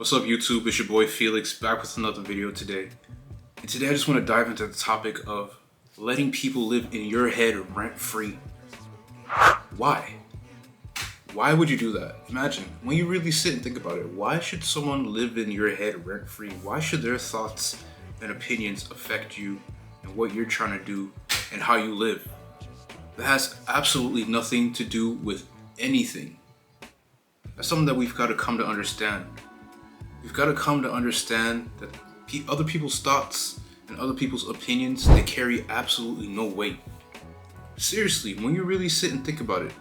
What's up YouTube, it's your boy Felix back with another video today. And today I just want to dive into the topic of letting people live in your head rent-free. Why? Why would you do that? Imagine, when you really sit and think about it, why should someone live in your head rent-free? Why should their thoughts and opinions affect you and what you're trying to do and how you live? That has absolutely nothing to do with anything. That's something that we've got to come to understand. We've got to come to understand that other people's thoughts and other people's opinions, they carry absolutely no weight. Seriously, when you really sit and think about it,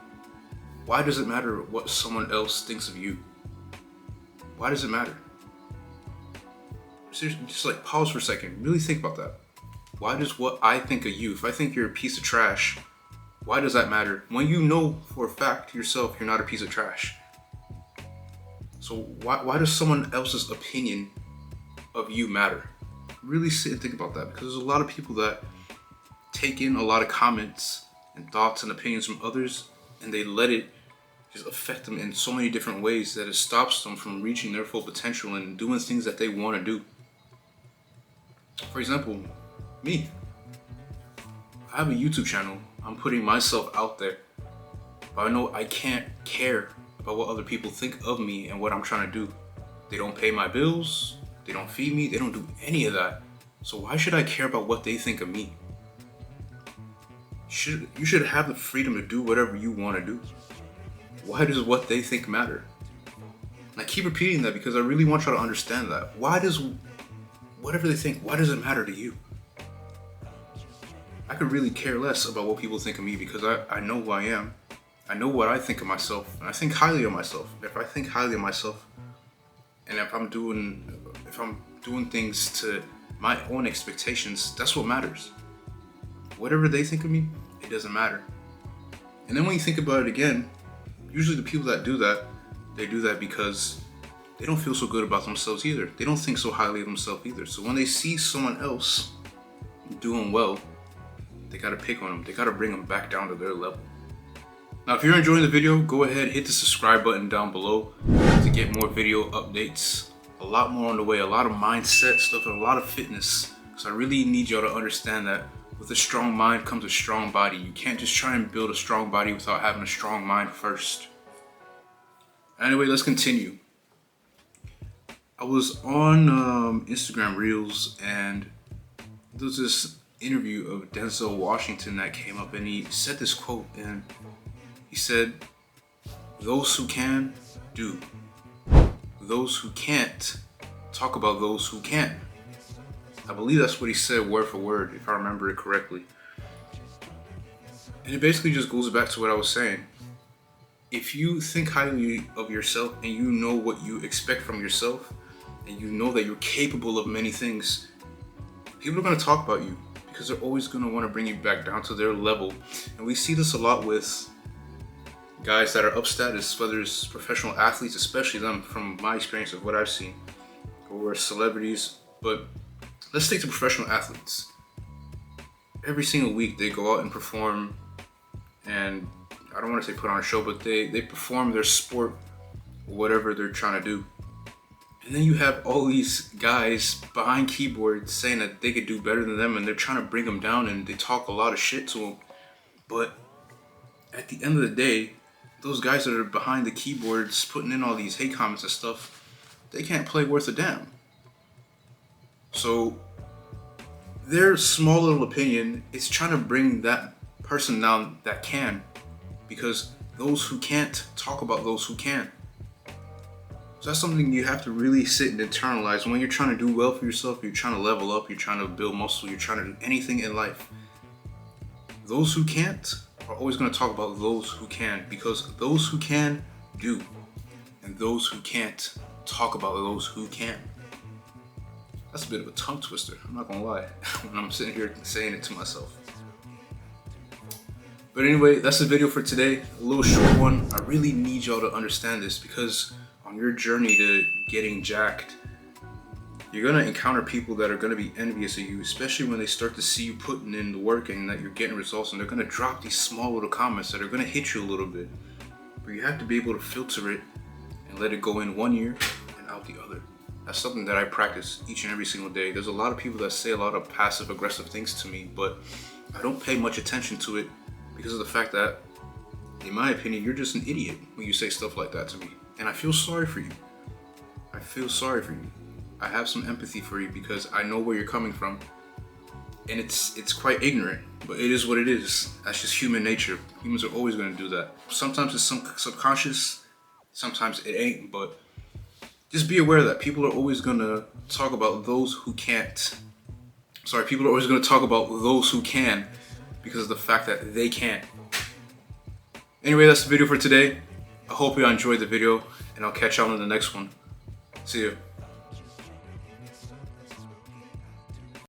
why does it matter what someone else thinks of you? Why does it matter? Seriously, just like pause for a second, really think about that. Why does what I think of you, if I think you're a piece of trash, why does that matter? When you know for a fact yourself you're not a piece of trash. So why does someone else's opinion of you matter? Really sit and think about that, because there's a lot of people that take in a lot of comments and thoughts and opinions from others, and they let it just affect them in so many different ways that it stops them from reaching their full potential and doing things that they want to do. For example, me. I have a YouTube channel. I'm putting myself out there, but I know I can't care about what other people think of me and what I'm trying to do. They don't pay my bills, they don't feed me, they don't do any of that. So why should I care about what they think of me? You should have the freedom to do whatever you want to do. Why does what they think matter? And I keep repeating that because I really want you to understand that. Why does whatever they think, why does it matter to you? I could really care less about what people think of me because I know who I am. I know what I think of myself, and I think highly of myself. If I think highly of myself, and if I'm doing things to my own expectations, that's what matters. Whatever they think of me, it doesn't matter. And then when you think about it again, usually the people that do that, they do that because they don't feel so good about themselves either. They don't think so highly of themselves either. So when they see someone else doing well, they gotta pick on them. They gotta bring them back down to their level. Now, if you're enjoying the video, go ahead, hit the subscribe button down below to get more video updates. A lot more on the way, a lot of mindset stuff and a lot of fitness. So I really need y'all to understand that with a strong mind comes a strong body. You can't just try and build a strong body without having a strong mind first. Anyway, let's continue. I was on Instagram Reels, and there was this interview of Denzel Washington that came up, and he said this quote, and he said, "Those who can, do. Those who can't, talk about those who can." I believe that's what he said word for word, if I remember it correctly. And it basically just goes back to what I was saying. If you think highly of yourself and you know what you expect from yourself, and you know that you're capable of many things, people are going to talk about you because they're always going to want to bring you back down to their level. And we see this a lot with guys that are up status, whether it's professional athletes, especially them, from my experience of what I've seen, or celebrities. But let's take the professional athletes. Every single week they go out and perform, and I don't want to say put on a show, but they perform their sport, whatever they're trying to do. And then you have all these guys behind keyboards saying that they could do better than them, and they're trying to bring them down, and they talk a lot of shit to them. But at the end of the day, those guys that are behind the keyboards putting in all these hate comments and stuff, they can't play worth a damn. So their small little opinion is trying to bring that person down that can, because those who can't talk about those who can. So that's something you have to really sit and internalize. When you're trying to do well for yourself, you're trying to level up, you're trying to build muscle, you're trying to do anything in life, those who can't are always going to talk about those who can, because those who can do, and those who can't talk about those who can. That's a bit of a tongue twister, I'm not gonna lie, when I'm sitting here saying it to myself. But anyway, that's the video for today. A little short one. I really need y'all to understand this, because on your journey to getting jacked, you're gonna encounter people that are gonna be envious of you, especially when they start to see you putting in the work and that you're getting results, and they're gonna drop these small little comments that are gonna hit you a little bit. But you have to be able to filter it and let it go in one ear and out the other. That's something that I practice each and every single day. There's a lot of people that say a lot of passive aggressive things to me, but I don't pay much attention to it because of the fact that, in my opinion, you're just an idiot when you say stuff like that to me. And I feel sorry for you. I feel sorry for you. I have some empathy for you because I know where you're coming from. And it's quite ignorant, but it is what it is. That's just human nature. Humans are always going to do that. Sometimes it's some subconscious, sometimes it ain't, but just be aware that people are always going to talk about those who can't. Sorry, people are always going to talk about those who can because of the fact that they can't. Anyway, that's the video for today. I hope you enjoyed the video, and I'll catch y'all in the next one. See ya.